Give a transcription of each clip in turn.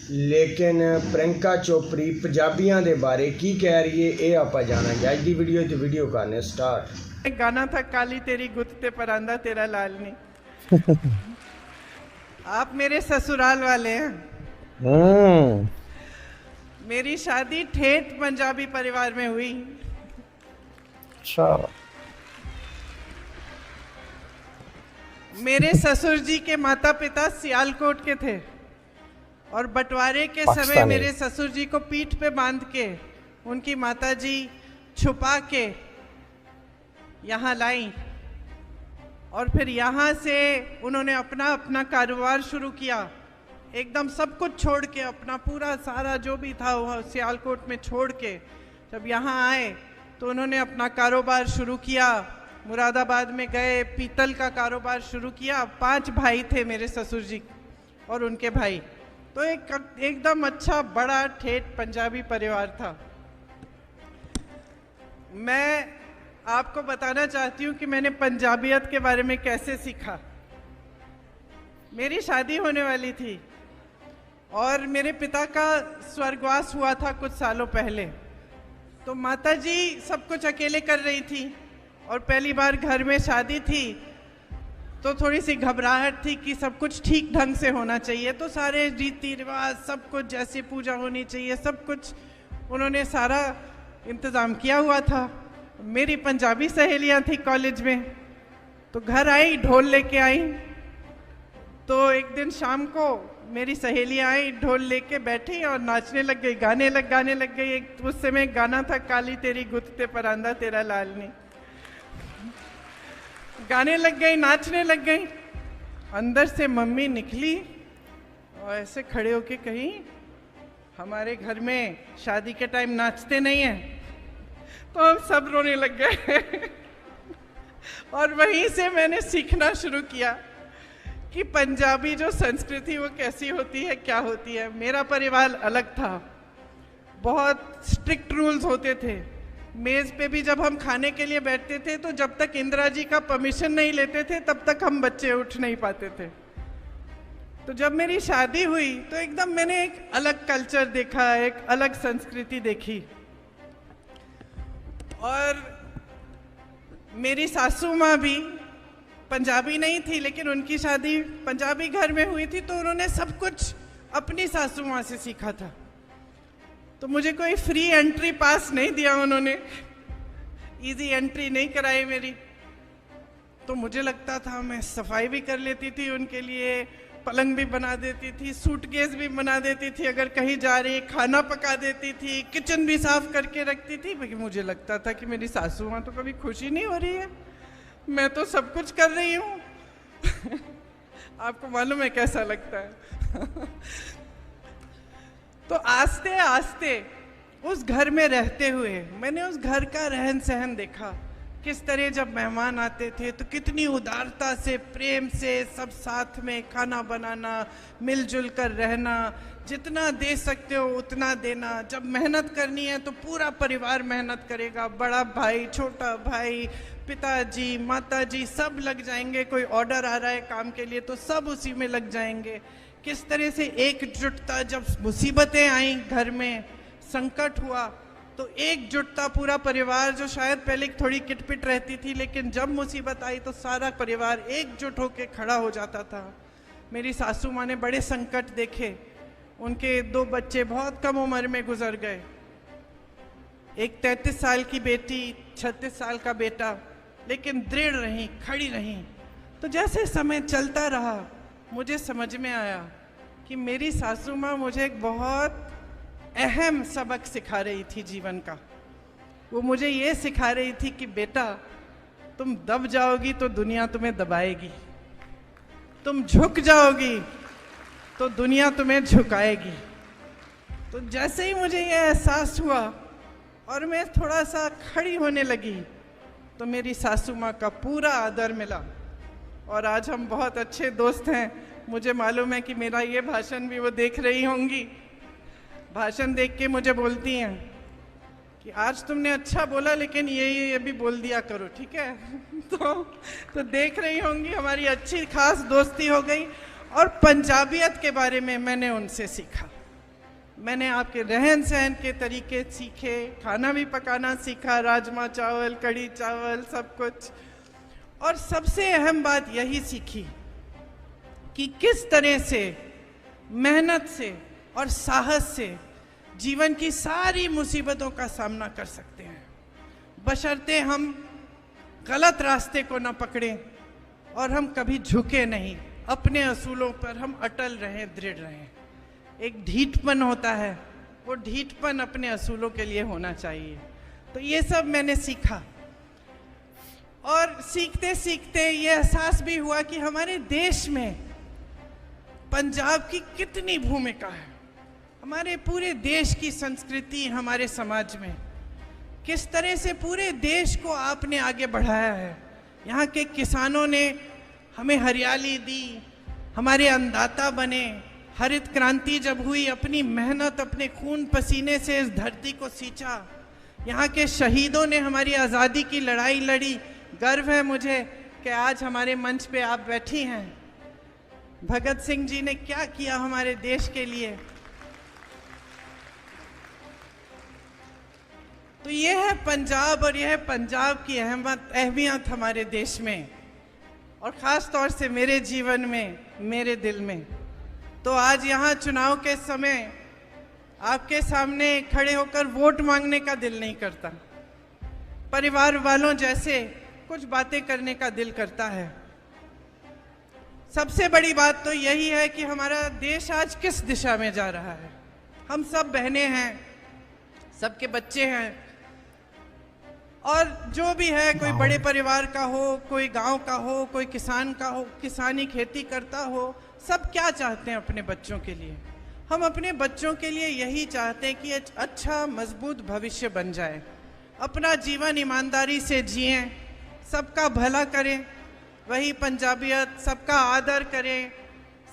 लेकिन प्रियंका चोपड़ी पंजाबियों के बारे की कह रही है, ये आप जाना अज की वीडियो तो वीडियो करने स्टार्ट। एक गाना था काली तेरी गुत ते परांदा तेरा लाल नहीं। आप मेरे ससुराल वाले हैं। मेरी शादी ठेठ पंजाबी परिवार में हुई। अच्छा। मेरे ससुर जी के माता पिता सियालकोट के थे और बंटवारे के समय मेरे ससुर जी को पीठ पे बांध के उनकी माता जी छुपा के यहाँ लाई और फिर यहाँ से उन्होंने अपना अपना कारोबार शुरू किया। एकदम सब कुछ छोड़ के, अपना पूरा सारा जो भी था वह सियालकोट में छोड़ के जब यहाँ आए तो उन्होंने अपना कारोबार शुरू किया। मुरादाबाद में गए, पीतल का कारोबार शुरू किया। 5 भाई थे मेरे ससुर जी और उनके भाई, तो एकदम अच्छा बड़ा ठेठ पंजाबी परिवार था। मैं आपको बताना चाहती हूँ कि मैंने पंजाबियत के बारे में कैसे सीखा। मेरी शादी होने वाली थी और मेरे पिता का स्वर्गवास हुआ था कुछ सालों पहले, तो माता जी सब कुछ अकेले कर रही थी और पहली बार घर में शादी थी तो थोड़ी सी घबराहट थी कि सब कुछ ठीक ढंग से होना चाहिए। तो सारे रीति रिवाज सब कुछ जैसे पूजा होनी चाहिए सब कुछ उन्होंने सारा इंतज़ाम किया हुआ था। मेरी पंजाबी सहेलियां थी कॉलेज में, तो घर आई, ढोल लेके आई। तो एक दिन शाम को मेरी सहेलियां आई, ढोल लेके बैठी और नाचने लग गई, गाने लग गई। उस समय गाना था काली तेरी गुत ते परांदा तेरा लाल नहीं। गाने लग गई, नाचने लग गई। अंदर से मम्मी निकली और ऐसे खड़े होके कही, हमारे घर में शादी के टाइम नाचते नहीं हैं। तो हम सब रोने लग गए। और वहीं से मैंने सीखना शुरू किया कि पंजाबी जो संस्कृति वो कैसी होती है, क्या होती है। मेरा परिवार अलग था, बहुत स्ट्रिक्ट रूल्स होते थे। मेज़ पे भी जब हम खाने के लिए बैठते थे तो जब तक इंदिरा जी का परमिशन नहीं लेते थे तब तक हम बच्चे उठ नहीं पाते थे। तो जब मेरी शादी हुई तो एकदम मैंने एक अलग कल्चर देखा, एक अलग संस्कृति देखी। और मेरी सासू माँ भी पंजाबी नहीं थी, लेकिन उनकी शादी पंजाबी घर में हुई थी, तो उन्होंने सब कुछ अपनी सासू माँ से सीखा था। तो मुझे कोई फ्री एंट्री पास नहीं दिया उन्होंने, इजी एंट्री नहीं कराई मेरी। तो मुझे लगता था मैं सफाई भी कर लेती थी उनके लिए, पलंग भी बना देती थी, सूटकेस भी बना देती थी, अगर कहीं जा रही खाना पका देती थी, किचन भी साफ करके रखती थी। लेकिन मुझे लगता था कि मेरी सासू माँ तो कभी खुशी नहीं हो रही है, मैं तो सब कुछ कर रही हूँ। आपको मालूम है कैसा लगता है। तो आस्ते आस्ते उस घर में रहते हुए मैंने उस घर का रहन सहन देखा। किस तरह जब मेहमान आते थे तो कितनी उदारता से, प्रेम से सब साथ में खाना बनाना, मिलजुल कर रहना, जितना दे सकते हो उतना देना। जब मेहनत करनी है तो पूरा परिवार मेहनत करेगा, बड़ा भाई, छोटा भाई, पिताजी, माताजी सब लग जाएंगे। कोई ऑर्डर आ रहा है काम के लिए तो सब उसी में लग जाएंगे। किस तरह से एकजुटता, जब मुसीबतें आई घर में, संकट हुआ तो एकजुटता, पूरा परिवार जो शायद पहले थोड़ी किटपिट रहती थी, लेकिन जब मुसीबत आई तो सारा परिवार एकजुट होकर खड़ा हो जाता था। मेरी सासू माँ ने बड़े संकट देखे, उनके 2 बच्चे बहुत कम उम्र में गुजर गए, एक 33 साल की बेटी, 36 साल का बेटा, लेकिन दृढ़ रहीं, खड़ी रहीं। तो जैसे समय चलता रहा मुझे समझ में आया कि मेरी सासू माँ मुझे एक बहुत अहम सबक सिखा रही थी जीवन का। वो मुझे ये सिखा रही थी कि बेटा, तुम दब जाओगी तो दुनिया तुम्हें दबाएगी, तुम झुक जाओगी तो दुनिया तुम्हें झुकाएगी। तो जैसे ही मुझे ये एहसास हुआ और मैं थोड़ा सा खड़ी होने लगी तो मेरी सासू माँ का पूरा आदर मिला और आज हम बहुत अच्छे दोस्त हैं। मुझे मालूम है कि मेरा ये भाषण भी वो देख रही होंगी। भाषण देख के मुझे बोलती हैं कि आज तुमने अच्छा बोला, लेकिन ये भी बोल दिया करो, ठीक है। तो देख रही होंगी, हमारी अच्छी खास दोस्ती हो गई और पंजाबियत के बारे में मैंने उनसे सीखा। मैंने आपके रहन सहन के तरीके सीखे, खाना भी पकाना सीखा, राजमा चावल, कढ़ी चावल, सब कुछ। और सबसे अहम बात यही सीखी कि किस तरह से मेहनत से और साहस से जीवन की सारी मुसीबतों का सामना कर सकते हैं, बशर्ते हम गलत रास्ते को न पकड़ें और हम कभी झुके नहीं, अपने असूलों पर हम अटल रहें, दृढ़ रहें। एक ढीठपन होता है, वो ढीठपन अपने असूलों के लिए होना चाहिए। तो ये सब मैंने सीखा और सीखते सीखते ये एहसास भी हुआ कि हमारे देश में पंजाब की कितनी भूमिका है, हमारे पूरे देश की संस्कृति, हमारे समाज में किस तरह से पूरे देश को आपने आगे बढ़ाया है। यहाँ के किसानों ने हमें हरियाली दी, हमारे अन्नदाता बने, हरित क्रांति जब हुई अपनी मेहनत, अपने खून पसीने से इस धरती को सींचा। यहाँ के शहीदों ने हमारी आज़ादी की लड़ाई लड़ी। गर्व है मुझे कि आज हमारे मंच पे आप बैठी हैं। भगत सिंह जी ने क्या किया हमारे देश के लिए। तो ये है पंजाब और यह है पंजाब की अहमियत हमारे देश में और ख़ास तौर से मेरे जीवन में, मेरे दिल में। तो आज यहाँ चुनाव के समय आपके सामने खड़े होकर वोट मांगने का दिल नहीं करता, परिवार वालों जैसे कुछ बातें करने का दिल करता है। सबसे बड़ी बात तो यही है कि हमारा देश आज किस दिशा में जा रहा है। हम सब बहनें हैं, सबके बच्चे हैं और जो भी है, कोई बड़े परिवार का हो, कोई गांव का हो, कोई किसान का हो, किसानी खेती करता हो, सब क्या चाहते हैं अपने बच्चों के लिए। हम अपने बच्चों के लिए यही चाहते हैं कि एक अच्छा मजबूत भविष्य बन जाए, अपना जीवन ईमानदारी से जिएं, सबका भला करें, वही पंजाबियत, सबका आदर करें,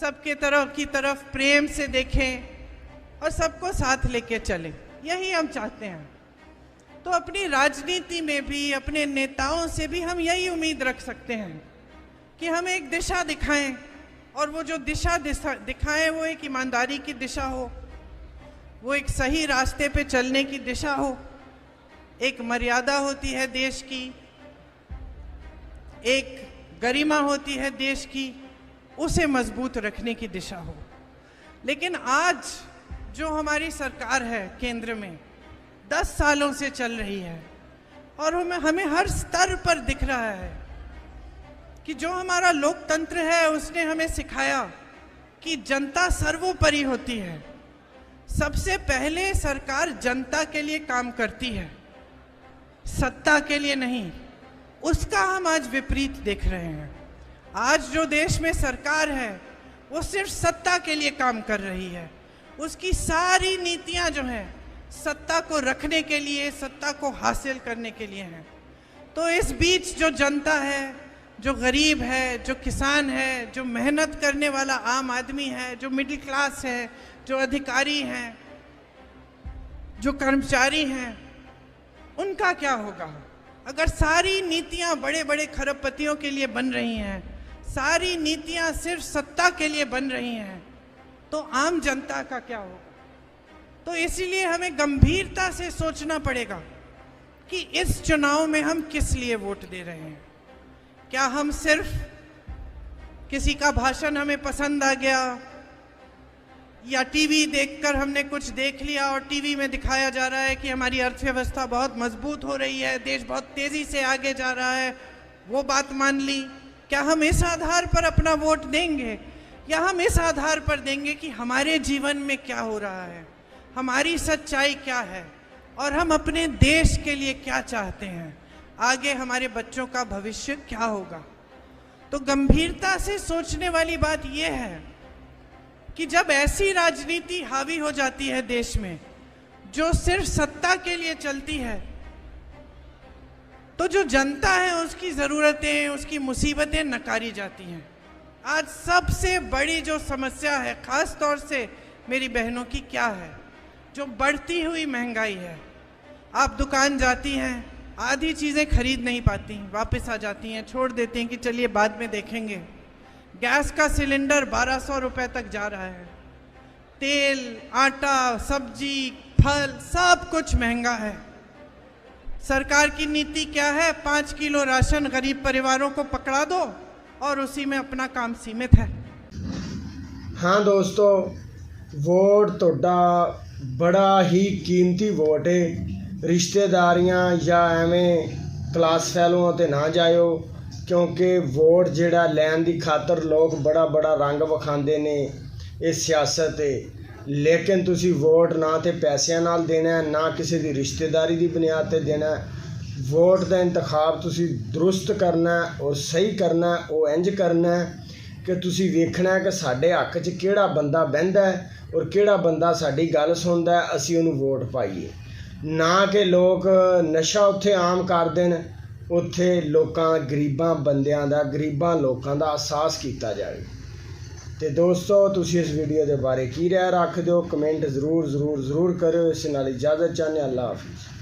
सबके तरफ प्रेम से देखें और सबको साथ लेके चलें। यही हम चाहते हैं। तो अपनी राजनीति में भी, अपने नेताओं से भी हम यही उम्मीद रख सकते हैं कि हम एक दिशा दिखाएं और वो जो दिशा दिखाएं वो एक ईमानदारी की दिशा हो, वो एक सही रास्ते पे चलने की दिशा हो। एक मर्यादा होती है देश की, एक गरिमा होती है देश की, उसे मजबूत रखने की दिशा हो। लेकिन आज जो हमारी सरकार है केंद्र में 10 सालों से चल रही है और हमें हर स्तर पर दिख रहा है कि जो हमारा लोकतंत्र है उसने हमें सिखाया कि जनता सर्वोपरि होती है। सबसे पहले सरकार जनता के लिए काम करती है, सत्ता के लिए नहीं। उसका हम आज विपरीत देख रहे हैं। आज जो देश में सरकार है वो सिर्फ सत्ता के लिए काम कर रही है। उसकी सारी नीतियां जो हैं सत्ता को रखने के लिए, सत्ता को हासिल करने के लिए हैं। तो इस बीच जो जनता है, जो गरीब है, जो किसान है, जो मेहनत करने वाला आम आदमी है, जो मिडिल क्लास है, जो अधिकारी हैं, जो कर्मचारी हैं, उनका क्या होगा? अगर सारी नीतियां बड़े बड़े खरबपतियों के लिए बन रही हैं, सारी नीतियां सिर्फ सत्ता के लिए बन रही हैं, तो आम जनता का क्या होगा? तो इसीलिए हमें गंभीरता से सोचना पड़ेगा कि इस चुनाव में हम किस लिए वोट दे रहे हैं। क्या हम सिर्फ किसी का भाषण हमें पसंद आ गया या टीवी देखकर हमने कुछ देख लिया और टीवी में दिखाया जा रहा है कि हमारी अर्थव्यवस्था बहुत मजबूत हो रही है, देश बहुत तेजी से आगे जा रहा है, वो बात मान ली? क्या हम इस आधार पर अपना वोट देंगे या हम इस आधार पर देंगे कि हमारे जीवन में क्या हो रहा है, हमारी सच्चाई क्या है और हम अपने देश के लिए क्या चाहते हैं, आगे हमारे बच्चों का भविष्य क्या होगा? तो गंभीरता से सोचने वाली बात यह है कि जब ऐसी राजनीति हावी हो जाती है देश में जो सिर्फ सत्ता के लिए चलती है, तो जो जनता है उसकी ज़रूरतें, उसकी मुसीबतें नकारी जाती हैं। आज सबसे बड़ी जो समस्या है ख़ास तौर से मेरी बहनों की क्या है? जो बढ़ती हुई महंगाई है। आप दुकान जाती हैं, आधी चीज़ें खरीद नहीं पाती, वापस आ जाती हैं, छोड़ देती हैं कि चलिए बाद में देखेंगे। गैस का सिलेंडर 1200 रुपए तक जा रहा है, तेल, आटा, सब्जी, फल सब कुछ महंगा है। सरकार की नीति क्या है? 5 किलो राशन गरीब परिवारों को पकड़ा दो और उसी में अपना काम सीमित है। हाँ दोस्तों, वोट ਤੁਹਾਡਾ बड़ा ही कीमती वोट है। रिश्तेदारियां या एवें क्लास फैलों ते ना जाओ, क्योंकि वोट जिहड़ा लैन की खातर लोग बड़ा बड़ा रंग विखांदे ने। ये सियासत है, लेकिन तुसी वोट ना तो पैसों नाल देना है, ना किसी की रिश्तेदारी की बुनियाद पर देना है। वोट का इंतखाब तुसी दुरुस्त करना है और सही करना है। वो इंज करना है कि तुसी वेखना है कि साडे हक च किहड़ा बंदा बहिंदा है और किहड़ा बंदा साडी गल सुनदा है, असी उहनूं वोट पाईए। ना कि लोग नशा उत्थे आम कर देन, उत्थे लोकां गरीबां बंदियां दा, गरीबां लोकां दा एहसास कीता जाए। तो दोस्तों, तुसी इस वीडियो के बारे की राय रखदे हो? कमेंट जरूर करो। इस नाल इजाज़त चाहते। अल्लाह हाफिज़।